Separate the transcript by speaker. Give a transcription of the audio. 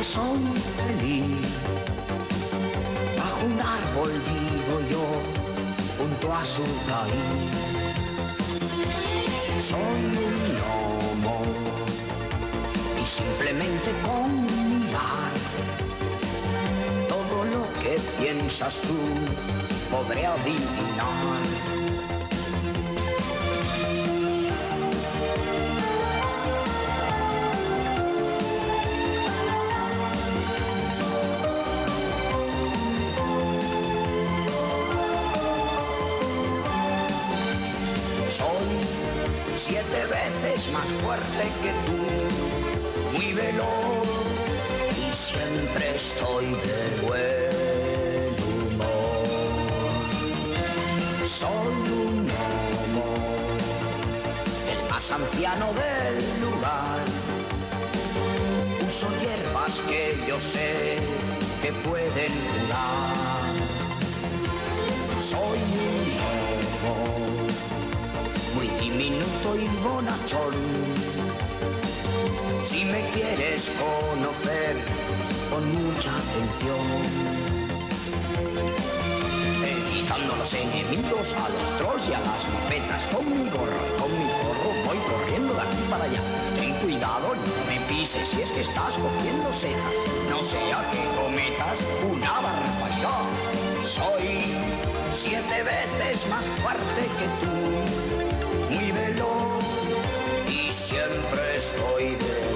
Speaker 1: soy feliz. Bajo un árbol vivo yo, junto a su raíz. Soy un gnomo y simplemente con mirar todo lo que piensas tú podré adivinar. Soy 7 veces más fuerte que tú, muy veloz y siempre estoy de buen humor. Soy un gnomo, el más anciano del lugar. Uso hierbas que yo sé que pueden curar. Soy un gnomo, muy diminuto y bonachón. Si me quieres conocer, con mucha atención. Quitando a los enemigos, a los trolls y a las mofetas. Con mi gorro y con mi zorro voy corriendo de aquí para allá. Ten cuidado, no me pises si es que estás cogiendo setas. No sea que cometas una barbaridad. Soy 7 veces más fuerte que tú, muy veloz y siempre estoy de